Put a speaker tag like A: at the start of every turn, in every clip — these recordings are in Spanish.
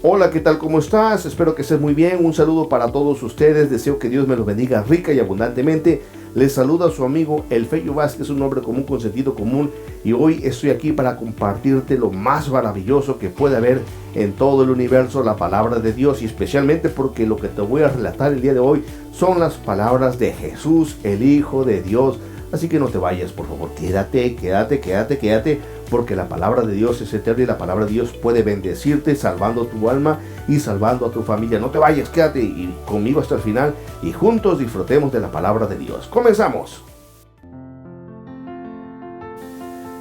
A: Hola, ¿qué tal? ¿Cómo estás? Espero que estés muy bien. Un saludo para todos ustedes. Deseo que Dios me los bendiga rica y abundantemente. Les saluda su amigo El Feyo Vázquez, un hombre común con sentido común. Y hoy estoy aquí para compartirte lo más maravilloso que puede haber en todo el universo, la palabra de Dios. Y especialmente porque lo que te voy a relatar el día de hoy son las palabras de Jesús, el Hijo de Dios. Así que no te vayas, por favor, quédate, porque la palabra de Dios es eterna y la palabra de Dios puede bendecirte, salvando tu alma y salvando a tu familia. No te vayas, quédate y conmigo hasta el final y juntos disfrutemos de la palabra de Dios. ¡Comenzamos!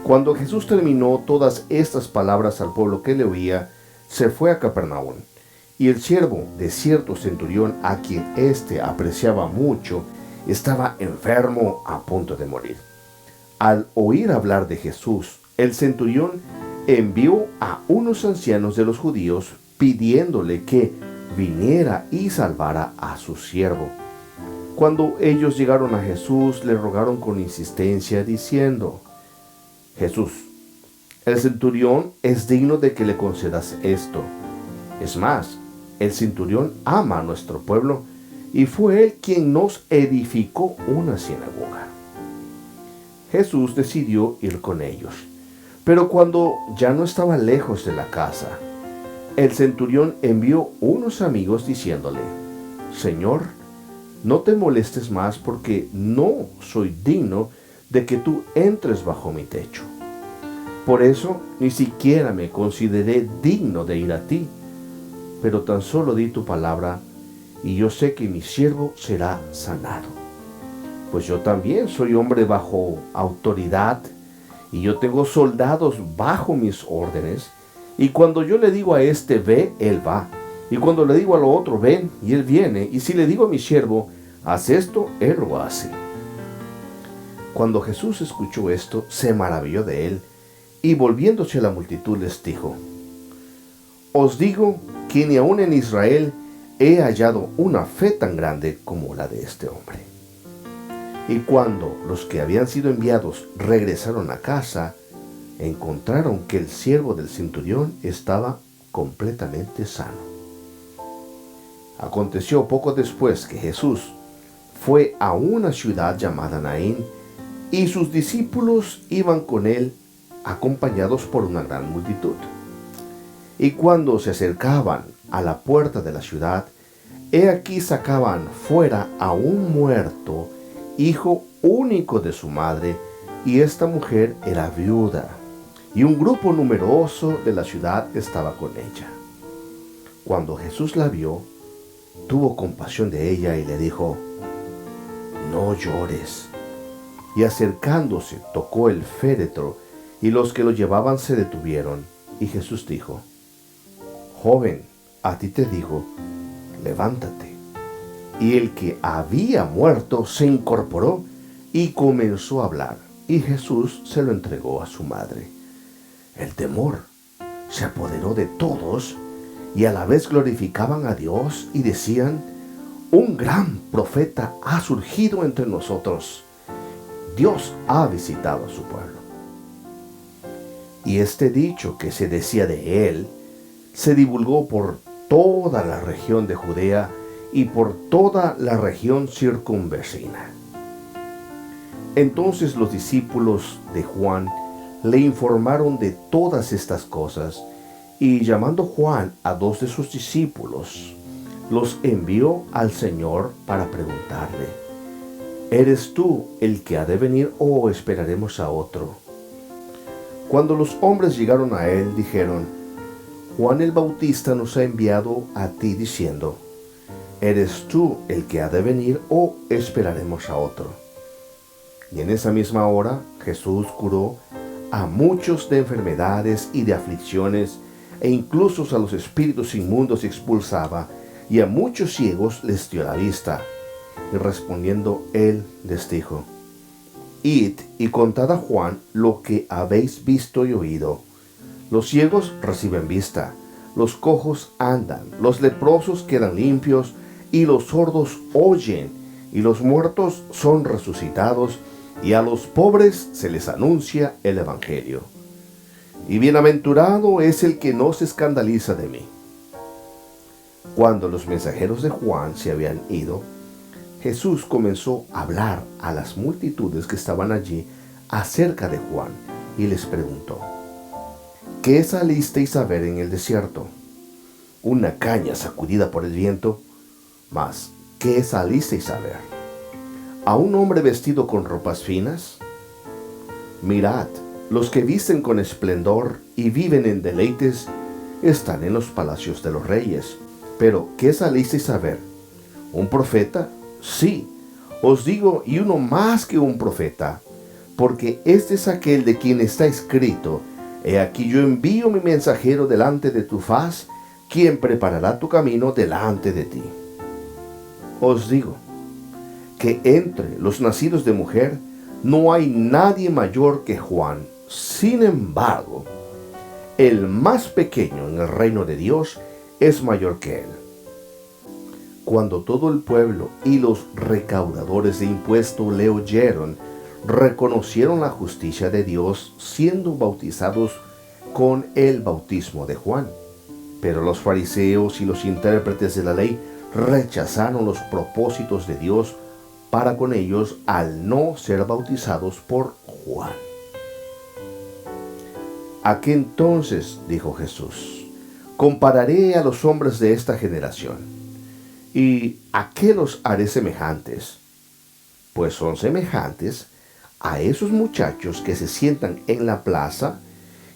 A: Cuando Jesús terminó todas estas palabras al pueblo que le oía, se fue a Capernaum. Y el siervo de cierto centurión, a quien éste apreciaba mucho, estaba enfermo a punto de morir. Al oír hablar de Jesús, el centurión envió a unos ancianos de los judíos pidiéndole que viniera y salvara a su siervo. Cuando ellos llegaron a Jesús, le rogaron con insistencia diciendo: Jesús, el centurión es digno de que le concedas esto. Es más, el centurión ama a nuestro pueblo y fue él quien nos edificó una sinagoga. Jesús decidió ir con ellos, pero cuando ya no estaba lejos de la casa, el centurión envió unos amigos diciéndole: Señor, no te molestes más porque no soy digno de que tú entres bajo mi techo. Por eso ni siquiera me consideré digno de ir a ti, pero tan solo di tu palabra y yo sé que mi siervo será sanado. Pues yo también soy hombre bajo autoridad y yo tengo soldados bajo mis órdenes, y cuando yo le digo a este ve, él va, y cuando le digo a lo otro ven, y él viene, y si le digo a mi siervo haz esto, él lo hace. Cuando Jesús escuchó esto, se maravilló de él, y volviéndose a la multitud les dijo: Os digo que ni aun en Israel he hallado una fe tan grande como la de este hombre. Y cuando los que habían sido enviados regresaron a casa, encontraron que el siervo del centurión estaba completamente sano. Aconteció poco después que Jesús fue a una ciudad llamada Naín, y sus discípulos iban con él, acompañados por una gran multitud. Y cuando se acercaban a la puerta de la ciudad, he aquí sacaban fuera a un muerto, hijo único de su madre, y esta mujer era viuda, y un grupo numeroso de la ciudad estaba con ella. Cuando Jesús la vio, tuvo compasión de ella y le dijo: No llores. Y acercándose, tocó el féretro, y los que lo llevaban se detuvieron. Y Jesús dijo: Joven, a ti te digo, levántate. Y el que había muerto se incorporó y comenzó a hablar, y Jesús se lo entregó a su madre. El temor se apoderó de todos, y a la vez glorificaban a Dios y decían: Un gran profeta ha surgido entre nosotros. Dios ha visitado a su pueblo. Y este dicho que se decía de él se divulgó por toda la región de Judea y por toda la región circunvecina. Entonces los discípulos de Juan le informaron de todas estas cosas, y llamando Juan a 2 de sus discípulos, los envió al Señor para preguntarle: ¿Eres tú el que ha de venir o esperaremos a otro? Cuando los hombres llegaron a él, dijeron: Juan el Bautista nos ha enviado a ti diciendo: ¿Eres tú el que ha de venir o esperaremos a otro? Y en esa misma hora Jesús curó a muchos de enfermedades y de aflicciones, e incluso a los espíritus inmundos expulsaba, y a muchos ciegos les dio la vista. Y respondiendo él les dijo: Id y contad a Juan lo que habéis visto y oído. Los ciegos reciben vista, los cojos andan, los leprosos quedan limpios, y los sordos oyen, y los muertos son resucitados, y a los pobres se les anuncia el Evangelio. Y bienaventurado es el que no se escandaliza de mí. Cuando los mensajeros de Juan se habían ido, Jesús comenzó a hablar a las multitudes que estaban allí acerca de Juan y les preguntó: ¿qué salisteis a ver en el desierto? ¿Una caña sacudida por el viento? Mas, ¿qué salisteis a ver? ¿A un hombre vestido con ropas finas? Mirad, los que visten con esplendor y viven en deleites están en los palacios de los reyes. Pero, ¿qué salisteis a ver? ¿Un profeta? Sí, os digo, y uno más que un profeta, porque este es aquel de quien está escrito: he aquí yo envío mi mensajero delante de tu faz, quien preparará tu camino delante de ti. Os digo que entre los nacidos de mujer no hay nadie mayor que Juan. Sin embargo, el más pequeño en el reino de Dios es mayor que él. Cuando todo el pueblo y los recaudadores de impuestos le oyeron, reconocieron la justicia de Dios siendo bautizados con el bautismo de Juan. Pero los fariseos y los intérpretes de la ley rechazaron los propósitos de Dios para con ellos al no ser bautizados por Juan. ¿A qué entonces, dijo Jesús, compararé a los hombres de esta generación? ¿Y a qué los haré semejantes? Pues son semejantes a esos muchachos que se sientan en la plaza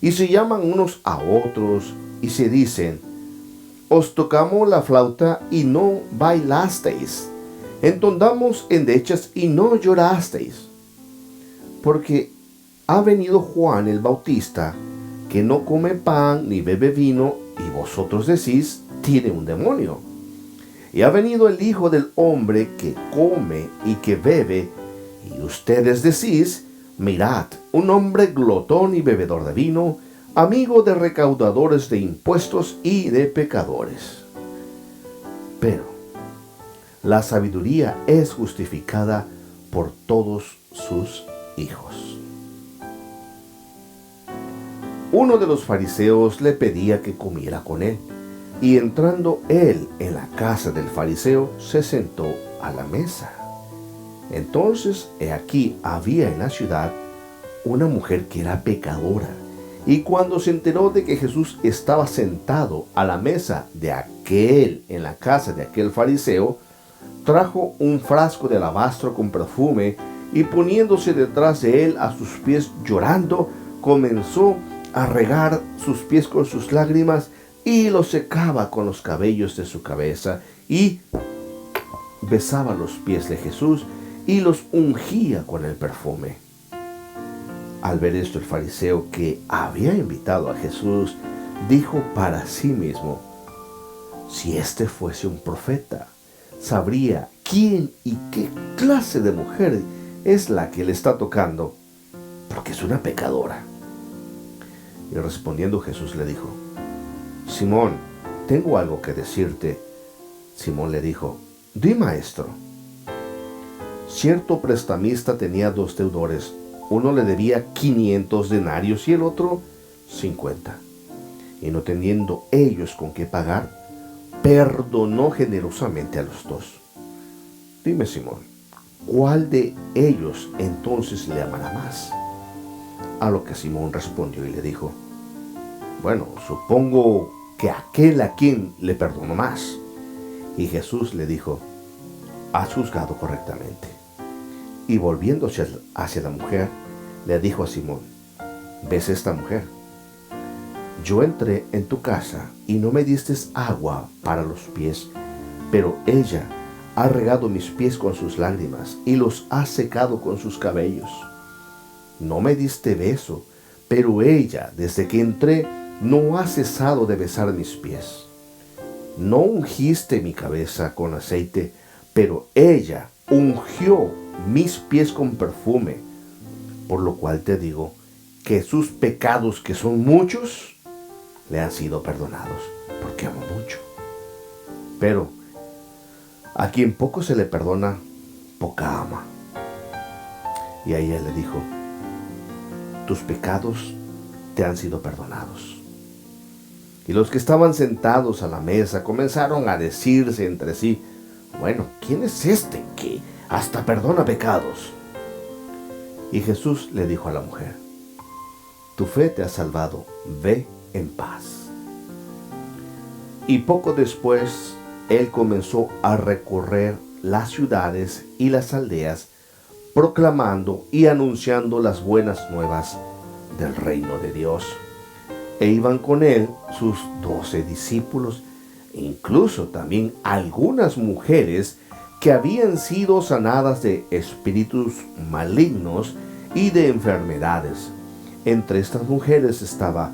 A: y se llaman unos a otros y se dicen: os tocamos la flauta y no bailasteis, entondamos endechas y no llorasteis. Porque ha venido Juan el Bautista, que no come pan ni bebe vino, y vosotros decís: tiene un demonio. Y ha venido el Hijo del Hombre, que come y que bebe, y ustedes decís: mirad, un hombre glotón y bebedor de vino, amigo de recaudadores de impuestos y de pecadores. Pero la sabiduría es justificada por todos sus hijos. Uno de los fariseos le pedía que comiera con él, y entrando él en la casa del fariseo, se sentó a la mesa. Entonces, he aquí, había en la ciudad una mujer que era pecadora, y cuando se enteró de que Jesús estaba sentado a la mesa en la casa de aquel fariseo, trajo un frasco de alabastro con perfume, y poniéndose detrás de él a sus pies llorando, comenzó a regar sus pies con sus lágrimas y los secaba con los cabellos de su cabeza, y besaba los pies de Jesús y los ungía con el perfume. Al ver esto, el fariseo que había invitado a Jesús dijo para sí mismo: si este fuese un profeta, sabría quién y qué clase de mujer es la que le está tocando, porque es una pecadora. Y respondiendo, Jesús le dijo: Simón, tengo algo que decirte. Simón le dijo: di, maestro. Cierto prestamista tenía 2 deudores. Uno le debía 500 denarios y el otro 50. Y no teniendo ellos con qué pagar, perdonó generosamente a los 2. Dime, Simón, ¿cuál de ellos entonces le amará más? A lo que Simón respondió y le dijo: bueno, supongo que aquel a quien le perdonó más. Y Jesús le dijo: has juzgado correctamente. Y volviéndose hacia la mujer, le dijo a Simón: ¿ves esta mujer? Yo entré en tu casa y no me diste agua para los pies, pero ella ha regado mis pies con sus lágrimas y los ha secado con sus cabellos. No me diste beso, pero ella, desde que entré, no ha cesado de besar mis pies. No ungiste mi cabeza con aceite, pero ella ungió mis pies con perfume. Por lo cual te digo que sus pecados, que son muchos, le han sido perdonados, porque amó mucho. Pero a quien poco se le perdona, poca ama. Y a ella le dijo: tus pecados te han sido perdonados. Y los que estaban sentados a la mesa comenzaron a decirse entre sí: bueno, ¿quién es este que hasta perdona pecados? Y Jesús le dijo a la mujer: tu fe te ha salvado, ve en paz. Y poco después, él comenzó a recorrer las ciudades y las aldeas, proclamando y anunciando las buenas nuevas del reino de Dios. E iban con él sus 12 discípulos, e incluso también algunas mujeres que habían sido sanadas de espíritus malignos y de enfermedades. Entre estas mujeres estaba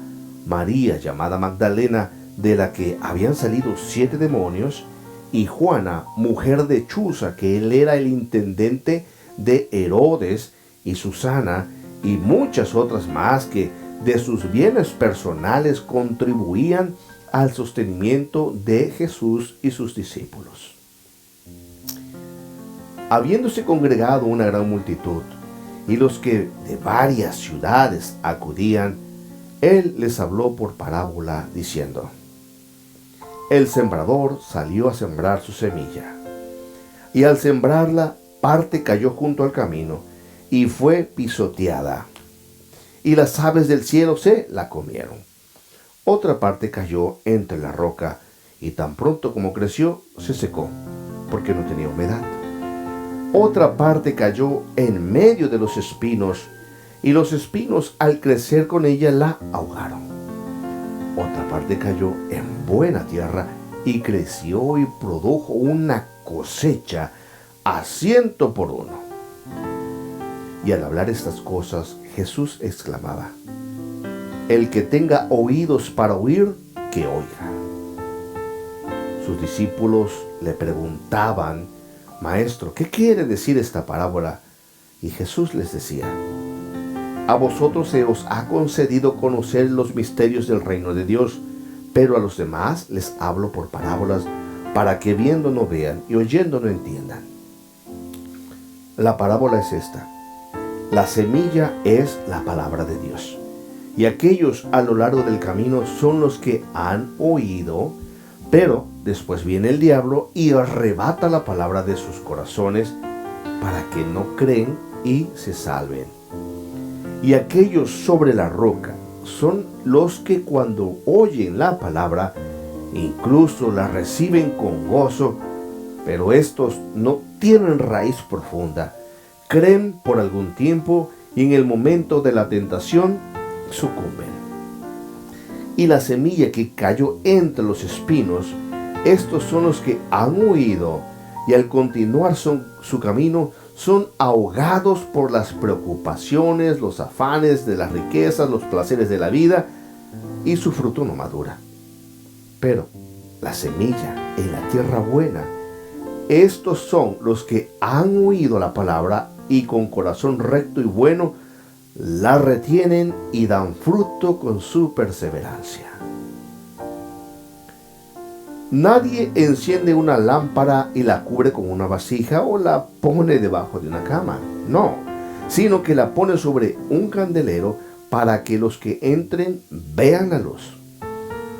A: María, llamada Magdalena, de la que habían salido 7 demonios, y Juana, mujer de Chuza, que él era el intendente de Herodes, y Susana, y muchas otras más que de sus bienes personales contribuían al sostenimiento de Jesús y sus discípulos. Habiéndose congregado una gran multitud, y los que de varias ciudades acudían, él les habló por parábola, diciendo: el sembrador salió a sembrar su semilla, y al sembrarla, parte cayó junto al camino, y fue pisoteada, y las aves del cielo se la comieron. Otra parte cayó entre la roca, y tan pronto como creció, se secó, porque no tenía humedad. Otra parte cayó en medio de los espinos, y los espinos al crecer con ella la ahogaron. Otra parte cayó en buena tierra, y creció y produjo una cosecha a 100 por 1. Y al hablar estas cosas, Jesús exclamaba: el que tenga oídos para oír, que oiga. Sus discípulos le preguntaban: Maestro, ¿qué quiere decir esta parábola? Y Jesús les decía: a vosotros se os ha concedido conocer los misterios del reino de Dios, pero a los demás les hablo por parábolas, para que viendo no vean y oyendo no entiendan. La parábola es esta: la semilla es la palabra de Dios, y aquellos a lo largo del camino son los que han oído, pero después viene el diablo y arrebata la palabra de sus corazones, para que no creen y se salven. Y aquellos sobre la roca son los que cuando oyen la palabra, incluso la reciben con gozo, pero estos no tienen raíz profunda, creen por algún tiempo y en el momento de la tentación sucumben. Y la semilla que cayó entre los espinos, estos son los que han oído y al continuar su camino son ahogados por las preocupaciones, los afanes de las riquezas, los placeres de la vida, y su fruto no madura. Pero la semilla en la tierra buena, estos son los que han oído la palabra y con corazón recto y bueno la retienen y dan fruto con su perseverancia. Nadie enciende una lámpara y la cubre con una vasija o la pone debajo de una cama. No, sino que la pone sobre un candelero para que los que entren vean la luz.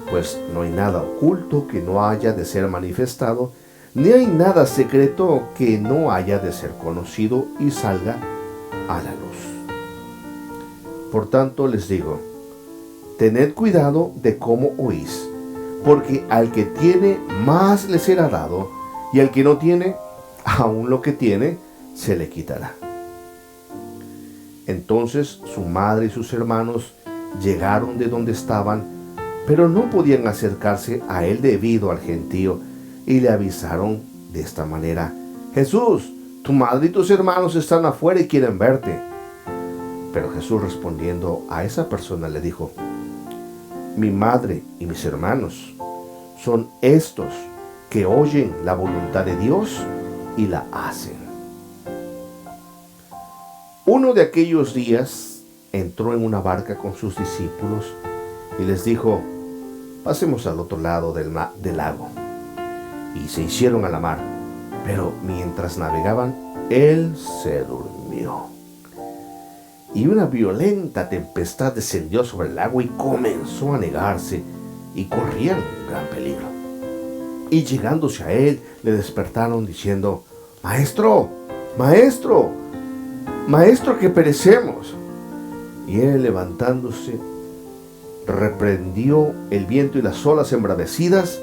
A: Pues no hay nada oculto que no haya de ser manifestado, ni hay nada secreto que no haya de ser conocido y salga a la luz. Por tanto les digo, tened cuidado de cómo oís, porque al que tiene más le será dado, y al que no tiene, aun lo que tiene se le quitará. Entonces su madre y sus hermanos llegaron de donde estaban, pero no podían acercarse a él debido al gentío, y le avisaron de esta manera: Jesús, tu madre y tus hermanos están afuera y quieren verte. Pero Jesús, respondiendo a esa persona, le dijo: mi madre y mis hermanos son estos que oyen la voluntad de Dios y la hacen. Uno de aquellos días entró en una barca con sus discípulos y les dijo: pasemos al otro lado del lago. Y se hicieron a la mar, pero mientras navegaban, él se durmió. Y una violenta tempestad descendió sobre el agua y comenzó a anegarse, y corrían un gran peligro. Y llegándose a él, le despertaron diciendo: Maestro, maestro, maestro, que perecemos. Y él, levantándose, reprendió el viento y las olas embravecidas,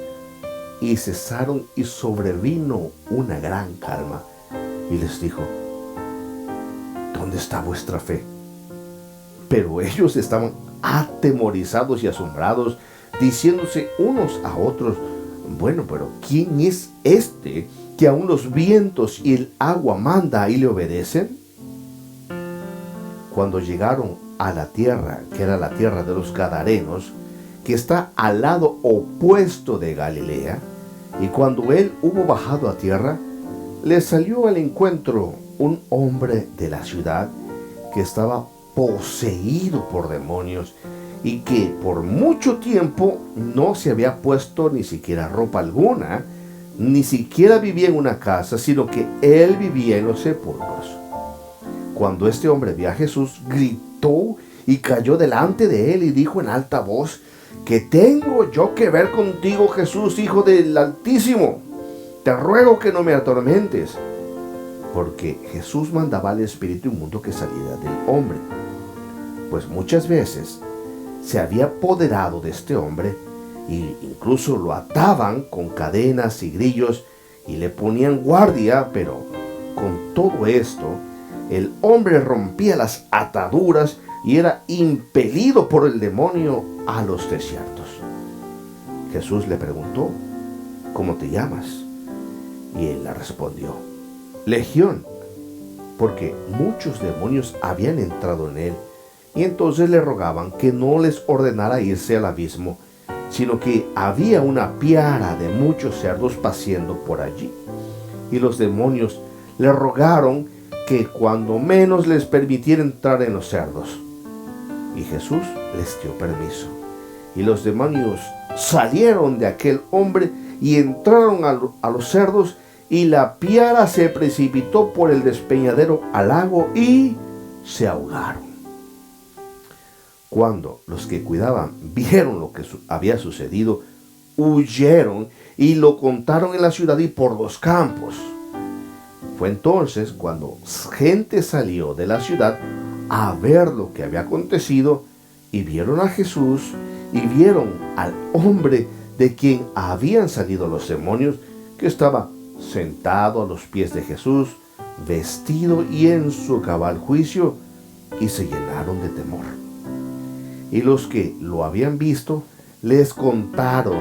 A: y cesaron, y sobrevino una gran calma. Y les dijo: ¿dónde está vuestra fe? Pero ellos estaban atemorizados y asombrados, diciéndose unos a otros: bueno, pero ¿quién es este que aun los vientos y el agua manda y le obedecen? Cuando llegaron a la tierra, que era la tierra de los Gadarenos, que está al lado opuesto de Galilea, y cuando él hubo bajado a tierra, le salió al encuentro un hombre de la ciudad que estaba poseído por demonios y que por mucho tiempo no se había puesto ni siquiera ropa alguna, ni siquiera vivía en una casa, sino que él vivía en los sepulcros. Cuando este hombre vio a Jesús, gritó y cayó delante de él y dijo en alta voz: ¿qué tengo yo que ver contigo, Jesús, Hijo del Altísimo? Te ruego que no me atormentes. Porque Jesús mandaba al espíritu inmundo que saliera del hombre, pues muchas veces se había apoderado de este hombre, e incluso lo ataban con cadenas y grillos y le ponían guardia, pero con todo esto el hombre rompía las ataduras y era impelido por el demonio a los desiertos. Jesús le preguntó: ¿cómo te llamas? Y él le respondió: Legión, porque muchos demonios habían entrado en él, y entonces le rogaban que no les ordenara irse al abismo, sino que había una piara de muchos cerdos paciendo por allí. Y los demonios le rogaron que cuando menos les permitiera entrar en los cerdos. Y Jesús les dio permiso. Y los demonios salieron de aquel hombre y entraron a los cerdos, y la piara se precipitó por el despeñadero al lago y se ahogaron. Cuando los que cuidaban vieron lo que había sucedido, huyeron y lo contaron en la ciudad y por los campos. Fue entonces cuando gente salió de la ciudad a ver lo que había acontecido, y vieron a Jesús y vieron al hombre de quien habían salido los demonios, que estaba sentado a los pies de Jesús, vestido y en su cabal juicio, y se llenaron de temor. Y los que lo habían visto les contaron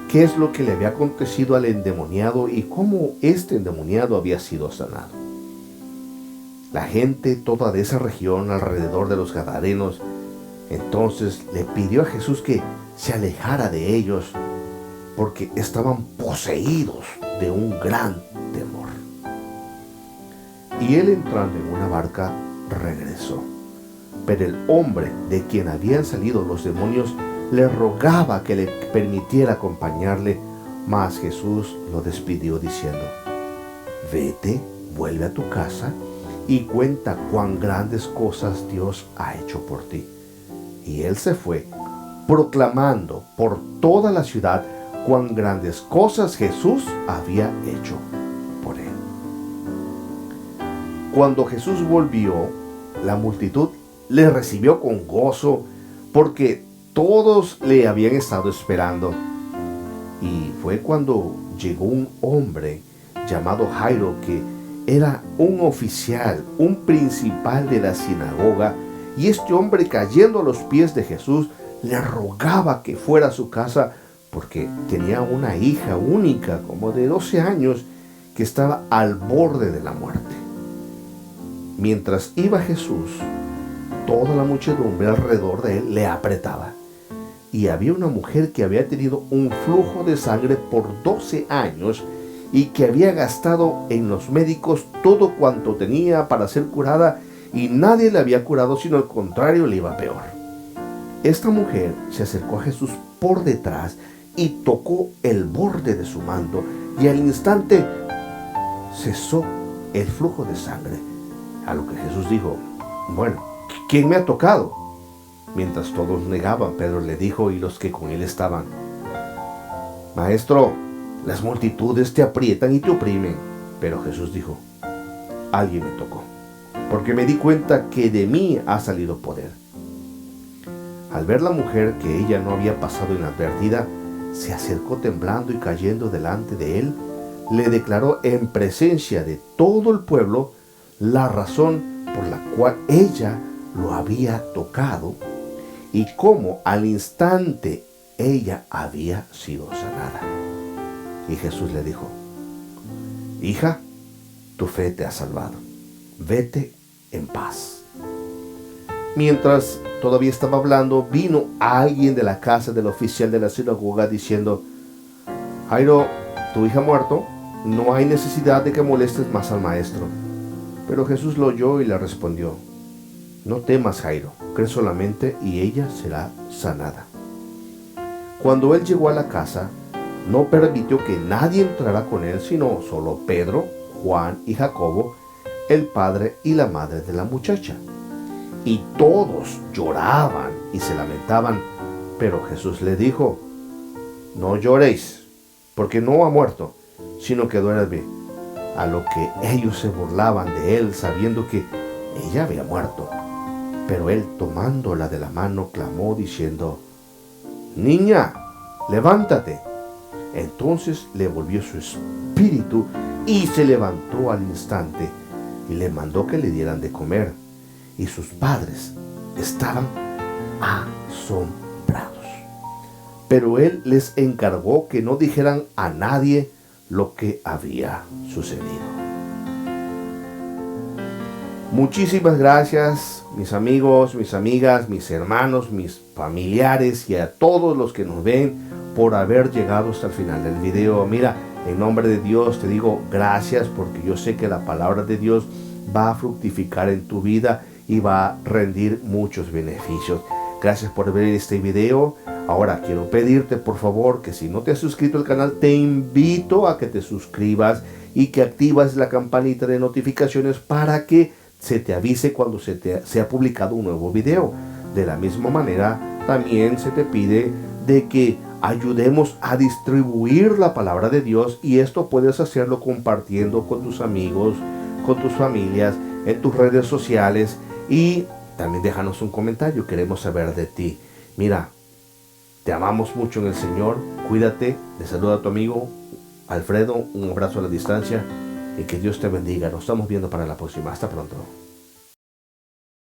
A: qué es lo que le había acontecido al endemoniado y cómo este endemoniado había sido sanado. La gente toda de esa región alrededor de los Gadarenos entonces le pidió a Jesús que se alejara de ellos, porque estaban poseídos de un gran temor. Y él, entrando en una barca, regresó. Pero el hombre de quien habían salido los demonios le rogaba que le permitiera acompañarle, mas Jesús lo despidió diciendo: vete, vuelve a tu casa y cuenta cuán grandes cosas Dios ha hecho por ti. Y él se fue, proclamando por toda la ciudad cuán grandes cosas Jesús había hecho por él. Cuando Jesús volvió, la multitud le recibió con gozo, porque todos le habían estado esperando. Y fue cuando llegó un hombre llamado Jairo, que era un oficial, un principal de la sinagoga, y este hombre, cayendo a los pies de Jesús, le rogaba que fuera a su casa, porque tenía una hija única, como de 12 años, que estaba al borde de la muerte. Mientras iba Jesús, toda la muchedumbre alrededor de él le apretaba. Y había una mujer que había tenido un flujo de sangre por 12 años y que había gastado en los médicos todo cuanto tenía para ser curada, y nadie le había curado, sino al contrario, le iba peor. Esta mujer se acercó a Jesús por detrás y tocó el borde de su manto, y al instante cesó el flujo de sangre. A lo que Jesús dijo: bueno, ¿quién me ha tocado? Mientras todos negaban, Pedro le dijo, y los que con él estaban: Maestro, las multitudes te aprietan y te oprimen. Pero Jesús dijo, alguien me tocó, porque me di cuenta que de mí ha salido poder. Al ver la mujer que ella no había pasado inadvertida, se acercó temblando y cayendo delante de él, le declaró en presencia de todo el pueblo la razón por la cual ella lo había tocado y cómo al instante ella había sido sanada. Y Jesús le dijo, hija, tu fe te ha salvado, vete en paz. Mientras todavía estaba hablando, vino alguien de la casa del oficial de la sinagoga diciendo, Jairo, tu hija ha muerto, no hay necesidad de que molestes más al maestro. Pero Jesús lo oyó y le respondió, no temas, Jairo, cree solamente y ella será sanada. Cuando él llegó a la casa, no permitió que nadie entrara con él, sino solo Pedro, Juan y Jacobo, el padre y la madre de la muchacha. Y todos lloraban y se lamentaban, pero Jesús le dijo, no lloréis, porque no ha muerto, sino que duerme. A lo que ellos se burlaban de él, sabiendo que ella había muerto. Pero él, tomándola de la mano, clamó diciendo, niña, levántate. Entonces le volvió su espíritu y se levantó al instante y le mandó que le dieran de comer. Y sus padres estaban asombrados. Pero él les encargó que no dijeran a nadie lo que había sucedido. Muchísimas gracias, mis amigos, mis amigas, mis hermanos, mis familiares y a todos los que nos ven por haber llegado hasta el final del video. Mira, en nombre de Dios te digo gracias, porque yo sé que la palabra de Dios va a fructificar en tu vida y va a rendir muchos beneficios. Gracias por ver este video. Ahora quiero pedirte por favor que si no te has suscrito al canal, te invito a que te suscribas y que activas la campanita de notificaciones para que se te avise cuando se ha publicado un nuevo video. De la misma manera, también se te pide de que ayudemos a distribuir la palabra de Dios, y esto puedes hacerlo compartiendo con tus amigos, con tus familias, en tus redes sociales, y también déjanos un comentario, queremos saber de ti. Mira, te amamos mucho en el Señor, cuídate, te saluda a tu amigo Alfredo, un abrazo a la distancia y que Dios te bendiga. Nos estamos viendo para la próxima. Hasta pronto.